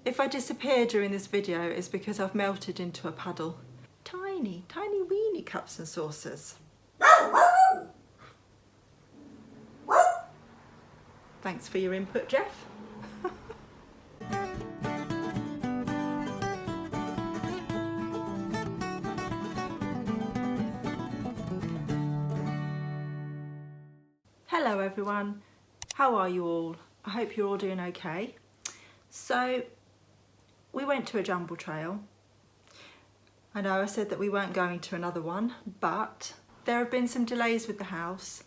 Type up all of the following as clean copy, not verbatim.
If I disappear during this video, it's because I've melted into a puddle. Tiny, tiny weeny cups and saucers. Thanks for your input, Jeff. Hello everyone, how are you all? I hope you're all doing okay. So we went to a jumble trail. I know I said that we weren't going to another one, but there have been some delays with the house,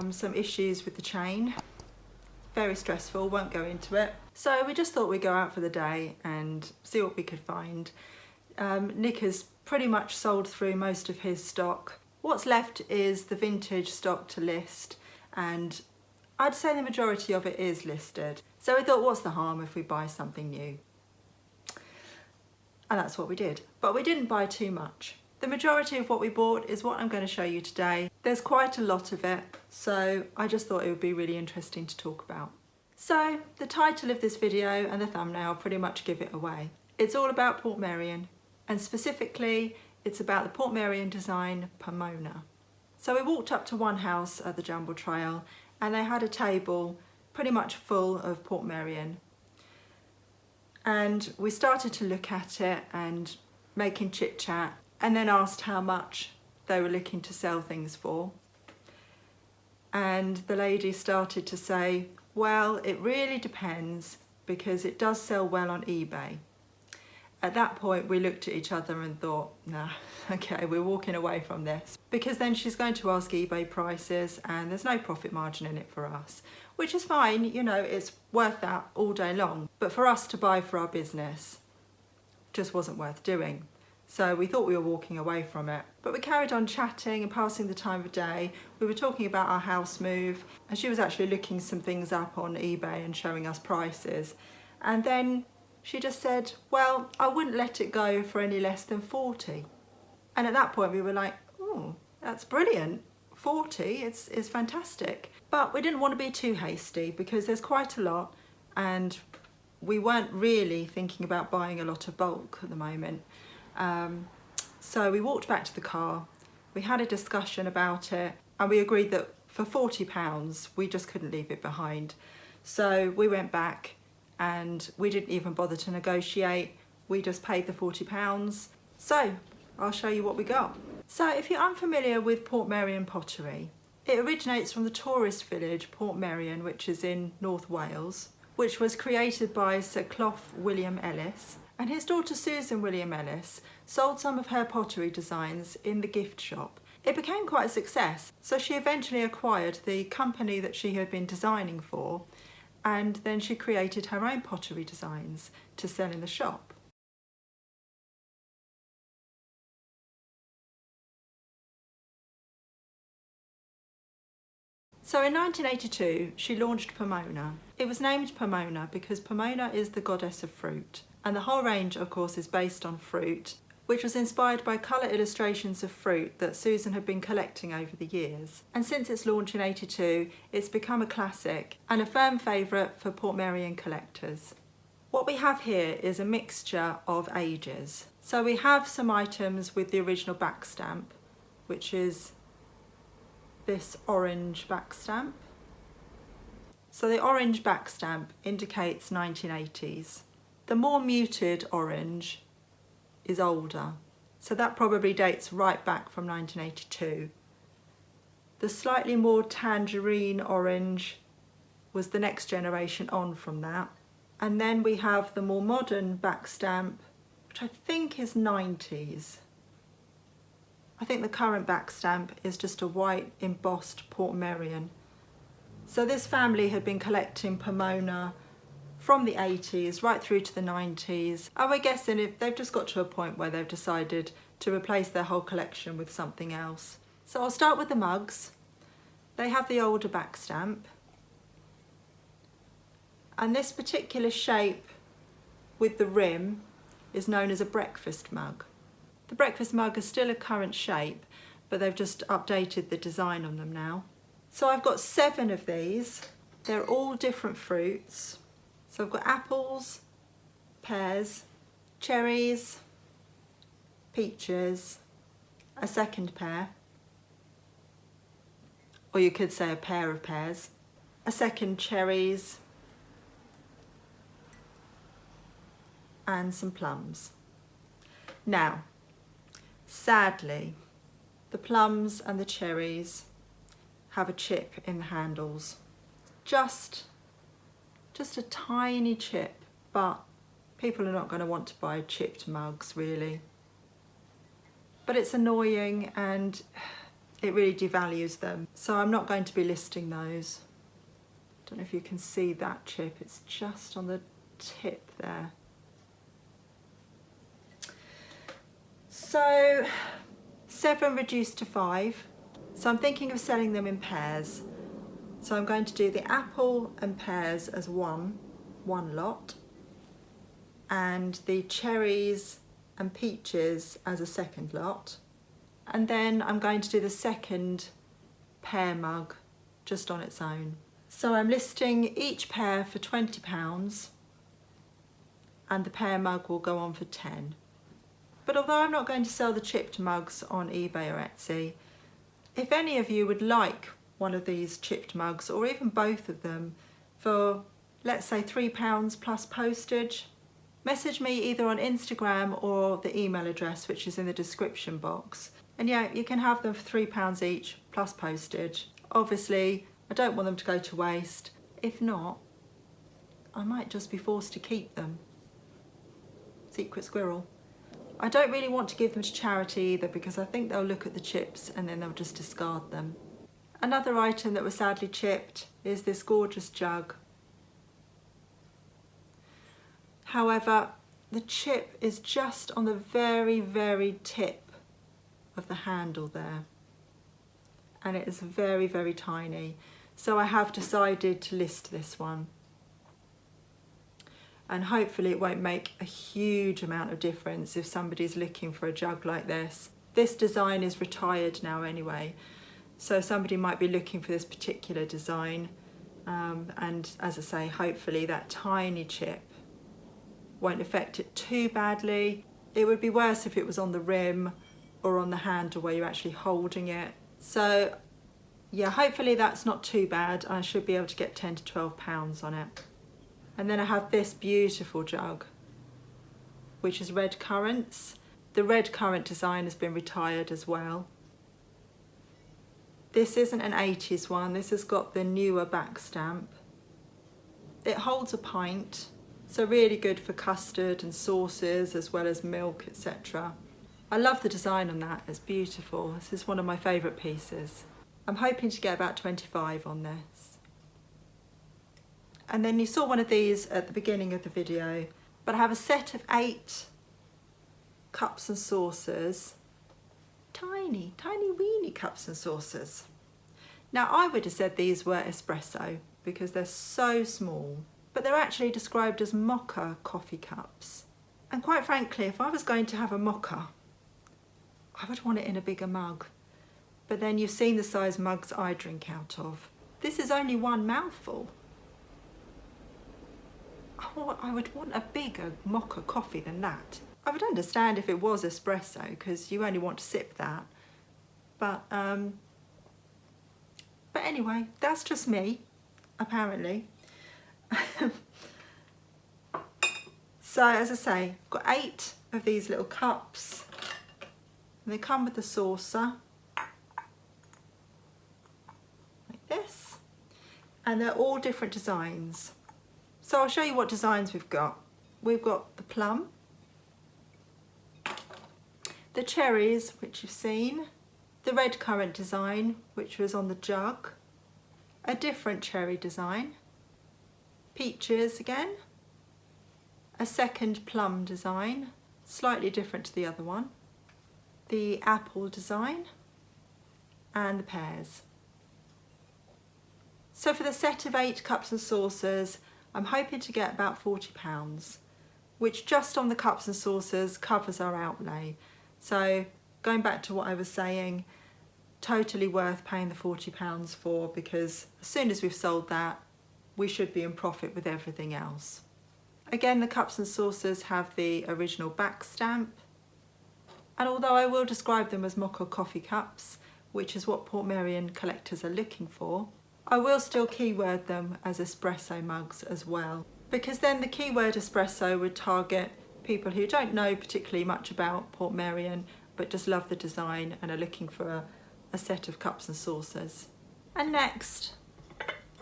some issues with the chain. Very stressful, won't go into it. So we just thought we'd go out for the day and see what we could find. Nick has pretty much sold through most of his stock. What's left is the vintage stock to list, and I'd say the majority of it is listed. So we thought, what's the harm if we buy something new? And that's what we did. But we didn't buy too much. The majority of what we bought is what I'm going to show you today. There's quite a lot of it, so I just thought it would be really interesting to talk about. So the title of this video and the thumbnail pretty much give it away. It's all about Portmeirion, and specifically it's about the Portmeirion design Pomona. So we walked up to one house at the jumble trail and they had a table pretty much full of Portmeirion. And we started to look at it and making chit chat, and then asked how much they were looking to sell things for. And the lady started to say, well, it really depends because it does sell well on eBay. At that point we looked at each other and thought, nah, okay, we're walking away from this, because then she's going to ask eBay prices and there's no profit margin in it for us, which is fine, you know, it's worth that all day long, but for us to buy for our business just wasn't worth doing. So we thought we were walking away from it, but we carried on chatting and passing the time of day. We were talking about our house move, and she was actually looking some things up on eBay and showing us prices, and then she just said, well, I wouldn't let it go for any less than 40. And at that point we were like, oh, that's brilliant. 40, it's fantastic. But we didn't want to be too hasty because there's quite a lot, and we weren't really thinking about buying a lot of bulk at the moment. So we walked back to the car, we had a discussion about it, and we agreed that for £40 we just couldn't leave it behind. So we went back and we didn't even bother to negotiate, we just paid the £40. So I'll show you what we got. So if you're unfamiliar with Portmeirion pottery, it originates from the tourist village Portmeirion, which is in North Wales, which was created by Sir Clough William Ellis, and his daughter Susan William Ellis sold some of her pottery designs in the gift shop. It became quite a success, so she eventually acquired the company that she had been designing for, and then she created her own pottery designs to sell in the shop. So in 1982 she launched Pomona. It was named Pomona because Pomona is the goddess of fruit, and the whole range of course is based on fruit, which was inspired by colour illustrations of fruit that Susan had been collecting over the years. And since its launch in '82, it's become a classic and a firm favourite for Portmeirion collectors. What we have here is a mixture of ages. So we have some items with the original backstamp, which is this orange backstamp. So the orange backstamp indicates 1980s. The more muted orange is older, so that probably dates right back from 1982. The slightly more tangerine orange was the next generation on from that. And then we have the more modern backstamp, which I think is 90s. I think the current backstamp is just a white embossed Portmeirion. So this family had been collecting Pomona from the 80s right through to the 90s. And we're guessing if they've just got to a point where they've decided to replace their whole collection with something else. So I'll start with the mugs. They have the older backstamp. And this particular shape with the rim is known as a breakfast mug. The breakfast mug is still a current shape, but they've just updated the design on them now. So I've got 7 of these. They're all different fruits. So I've got apples, pears, cherries, peaches, a second pear, or you could say a pair of pears, a second cherries, and some plums. Now, sadly, the plums and the cherries have a chip in the handles. Just a tiny chip, but people are not going to want to buy chipped mugs really. But it's annoying and it really devalues them. So I'm not going to be listing those. Don't know if you can see that chip, it's just on the tip there. So 7 reduced to 5. So I'm thinking of selling them in pairs. So I'm going to do the apple and pears as one lot, and the cherries and peaches as a second lot. And then I'm going to do the second pear mug just on its own. So I'm listing each pear for £20 and the pear mug will go on for 10. But although I'm not going to sell the chipped mugs on eBay or Etsy, if any of you would like one of these chipped mugs, or even both of them, for let's say £3 plus postage, message me either on Instagram or the email address which is in the description box. And yeah, you can have them for £3 each plus postage. Obviously, I don't want them to go to waste. If not, I might just be forced to keep them. Secret squirrel. I don't really want to give them to charity either, because I think they'll look at the chips and then they'll just discard them. Another item that was sadly chipped is this gorgeous jug. However, the chip is just on the very, very tip of the handle there. And it is very, very tiny. So I have decided to list this one. And hopefully it won't make a huge amount of difference if somebody's looking for a jug like this. This design is retired now anyway, so somebody might be looking for this particular design. And as I say, hopefully that tiny chip won't affect it too badly. It would be worse if it was on the rim or on the handle where you're actually holding it. So yeah, hopefully that's not too bad. I should be able to get 10 to 12 pounds on it. And then I have this beautiful jug, which is red currants. The red currant design has been retired as well. This isn't an 80s one, this has got the newer Backstamp. It holds a pint, so really good for custard and sauces as well as milk, etc. I love the design on that, it's beautiful. This is one of my favourite pieces. I'm hoping to get about 25 on this. And then you saw one of these at the beginning of the video, but I have a set of 8 cups and saucers. Tiny, tiny weeny cups and saucers. Now I would have said these were espresso because they're so small, but they're actually described as mocha coffee cups. And quite frankly, if I was going to have a mocha, I would want it in a bigger mug. But then you've seen the size mugs I drink out of. This is only one mouthful. I would want a bigger mocha coffee than that. I would understand if it was espresso because you only want to sip that. But anyway, that's just me, apparently. So as I say, I've got 8 of these little cups. And they come with the saucer. Like this. And they're all different designs. So I'll show you what designs we've got. We've got the plum, the cherries, which you've seen, the red currant design, which was on the jug, a different cherry design, peaches again, a second plum design, slightly different to the other one, the apple design, and the pears. So for the set of 8 cups and saucers, I'm hoping to get about £40, which just on the cups and saucers covers our outlay. So going back to what I was saying, totally worth paying the £40 for, because as soon as we've sold that, we should be in profit with everything else. Again, the cups and saucers have the original back stamp. And although I will describe them as mocha coffee cups, which is what Portmeirion collectors are looking for, I will still keyword them as espresso mugs as well, because then the keyword espresso would target people who don't know particularly much about Portmeirion but just love the design and are looking for a set of cups and saucers. And next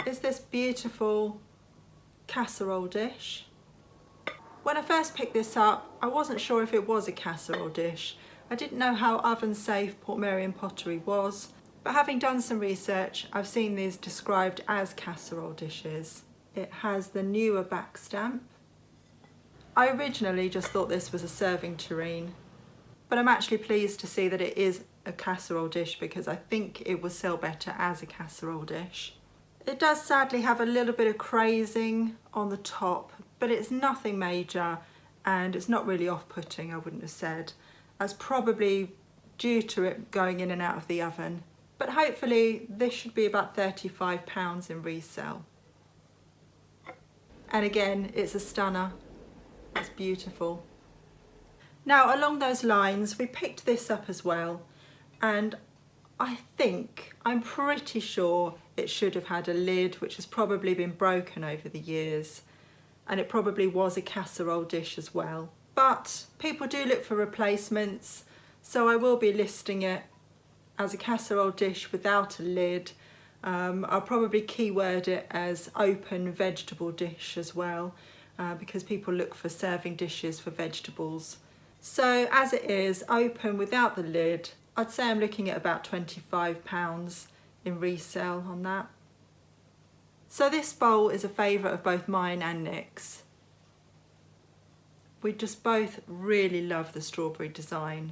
is this beautiful casserole dish. When I first picked this up, I wasn't sure if it was a casserole dish. I didn't know how oven safe Portmeirion pottery was, but having done some research, I've seen these described as casserole dishes. It has the newer back stamp. I originally just thought this was a serving tureen, but I'm actually pleased to see that it is a casserole dish because I think it will sell better as a casserole dish. It does sadly have a little bit of crazing on the top, but it's nothing major and it's not really off-putting, I wouldn't have said. That's probably due to it going in and out of the oven. But hopefully this should be about £35 in resale. And again, it's a stunner. It's beautiful. Now, along those lines, we picked this up as well, and I'm pretty sure it should have had a lid, which has probably been broken over the years, and it probably was a casserole dish as well. But people do look for replacements, so I will be listing it as a casserole dish without a lid. I'll probably keyword it as open vegetable dish as well, because people look for serving dishes for vegetables. So as it is, open without the lid, I'd say I'm looking at about £25 in resale on that. So this bowl is a favourite of both mine and Nick's. We just both really love the strawberry design,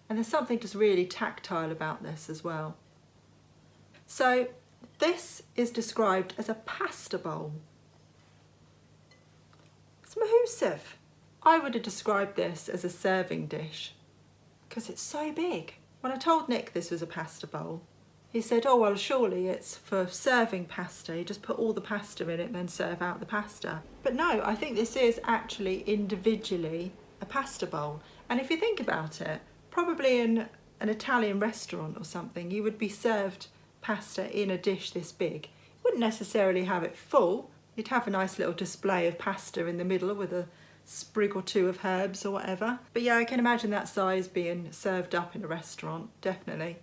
and there's something just really tactile about this as well. So this is described as a pasta bowl. It's mahoosive. I would have described this as a serving dish because it's so big. When I told Nick this was a pasta bowl, he said, oh well, surely it's for serving pasta. You just put all the pasta in it and then serve out the pasta. But no, I think this is actually individually a pasta bowl. And if you think about it, probably in an Italian restaurant or something, you would be served pasta in a dish this big. You wouldn't necessarily have it full. You'd have a nice little display of pasta in the middle with a sprig or two of herbs or whatever. But yeah, I can imagine that size being served up in a restaurant, definitely.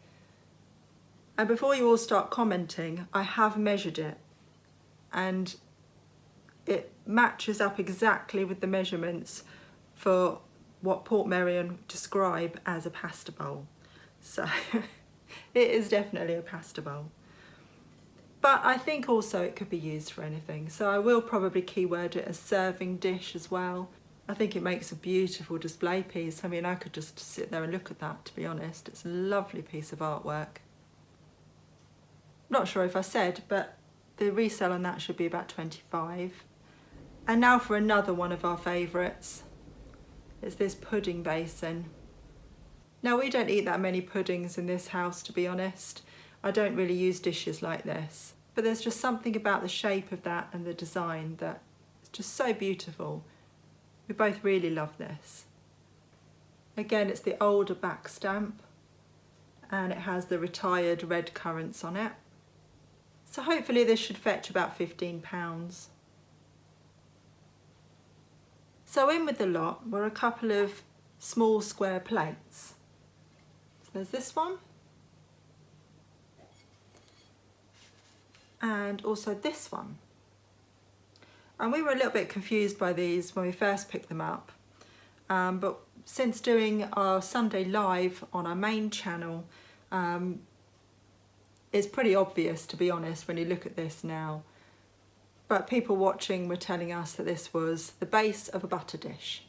And before you all start commenting, I have measured it and it matches up exactly with the measurements for what Portmeirion describe as a pasta bowl. So it is definitely a pasta bowl. But I think also it could be used for anything. So I will probably keyword it as serving dish as well. I think it makes a beautiful display piece. I mean, I could just sit there and look at that, to be honest. It's a lovely piece of artwork. Not sure if I said, but the resale on that should be about 25. And now for another one of our favourites. It's this pudding basin. Now, we don't eat that many puddings in this house, to be honest. I don't really use dishes like this, but there's just something about the shape of that and the design that is just so beautiful. We both really love this. Again, it's the older back stamp and it has the retired red currants on it. So hopefully this should fetch about £15. So in with the lot were a couple of small square plates. So there's this one. And also this one. And we were a little bit confused by these when we first picked them up. But since doing our Sunday live on our main channel, it's pretty obvious, to be honest, when you look at this now. But people watching were telling us that this was the base of a butter dish,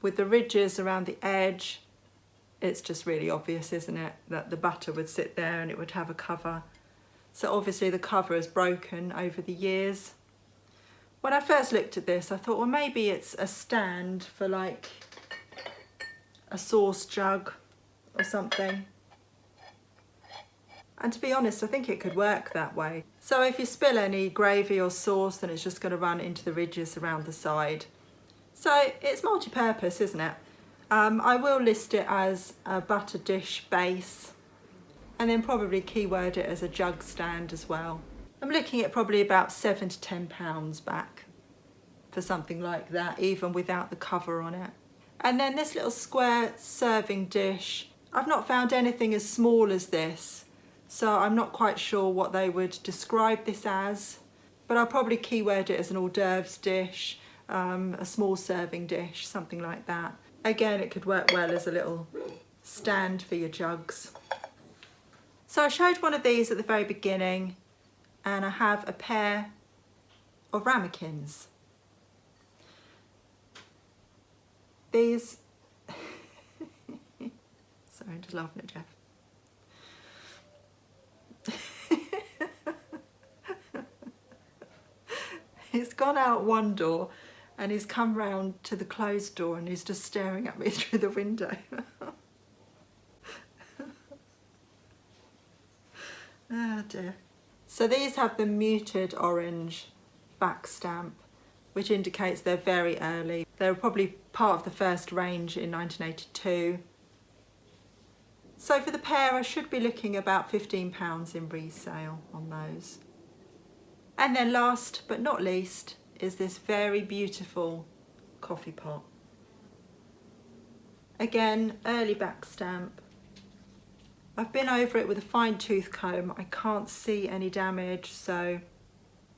with the ridges around the edge. It's just really obvious, isn't it, that the butter would sit there and it would have a cover. So obviously the cover is broken over the years. When I first looked at this, I thought, well, maybe it's a stand for like a sauce jug or something. And to be honest, I think it could work that way. So if you spill any gravy or sauce, then it's just going to run into the ridges around the side. So it's multi-purpose, isn't it? I will list it as a butter dish base, and then probably keyword it as a jug stand as well. I'm looking at probably about £7 to £10 back for something like that, even without the cover on it. And then this little square serving dish, I've not found anything as small as this, so I'm not quite sure what they would describe this as, but I'll probably keyword it as an hors d'oeuvres dish, a small serving dish, something like that. Again, it could work well as a little stand for your jugs. So I showed one of these at the very beginning, and I have a pair of ramekins. These, sorry, I'm just laughing at Jeff. He's gone out one door and he's come round to the closed door and he's just staring at me through the window. Oh dear. So these have the muted orange back stamp, which indicates they're very early. They were probably part of the first range in 1982. So for the pair, I should be looking about £15 in resale on those. And then last but not least is this very beautiful coffee pot. Again, early back stamp. I've been over it with a fine tooth comb. I can't see any damage, so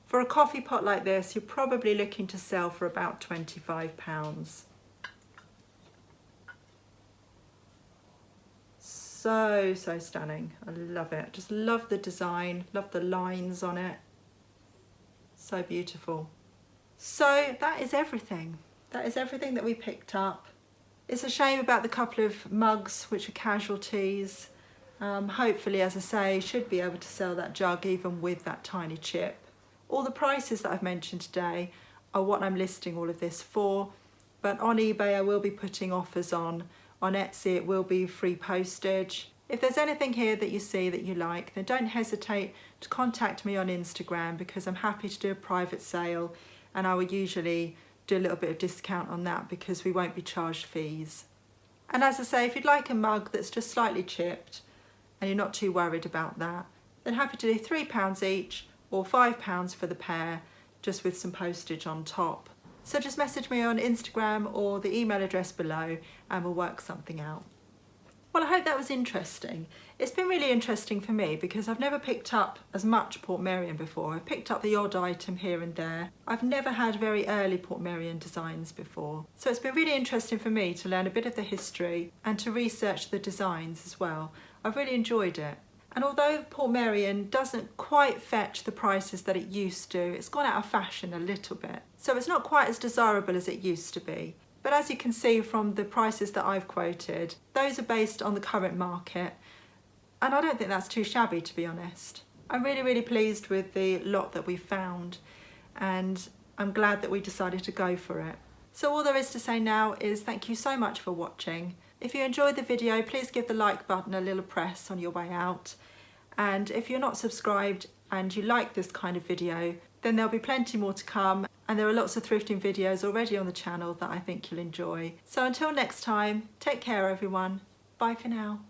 for a coffee pot like this, you're probably looking to sell for about £25. So stunning. I love it. Just love the design, love the lines on it. So beautiful. So that is everything. That is everything that we picked up. It's a shame about the couple of mugs which are casualties. Hopefully, as I say, should be able to sell that jug even with that tiny chip. All the prices that I've mentioned today are what I'm listing all of this for, but on eBay I will be putting offers on Etsy it will be free postage. If there's anything here that you see that you like, then don't hesitate to contact me on Instagram, because I'm happy to do a private sale, and I will usually do a little bit of discount on that because we won't be charged fees. And as I say, if you'd like a mug that's just slightly chipped and you're not too worried about that, then happy to do £3 each or £5 for the pair, just with some postage on top. So just message me on Instagram or the email address below and we'll work something out. Well, I hope that was interesting. It's been really interesting for me because I've never picked up as much Portmeirion before. I've picked up the odd item here and there. I've never had very early Portmeirion designs before. So it's been really interesting for me to learn a bit of the history and to research the designs as well. I've really enjoyed it. And although Portmeirion doesn't quite fetch the prices that it used to, it's gone out of fashion a little bit. So it's not quite as desirable as it used to be. But as you can see from the prices that I've quoted, those are based on the current market. And I don't think that's too shabby, to be honest. I'm really pleased with the lot that we found, and I'm glad that we decided to go for it. So all there is to say now is thank you so much for watching. If you enjoyed the video, please give the like button a little press on your way out. And if you're not subscribed and you like this kind of video, then there'll be plenty more to come, and there are lots of thrifting videos already on the channel that I think you'll enjoy. So until next time, take care everyone. Bye for now.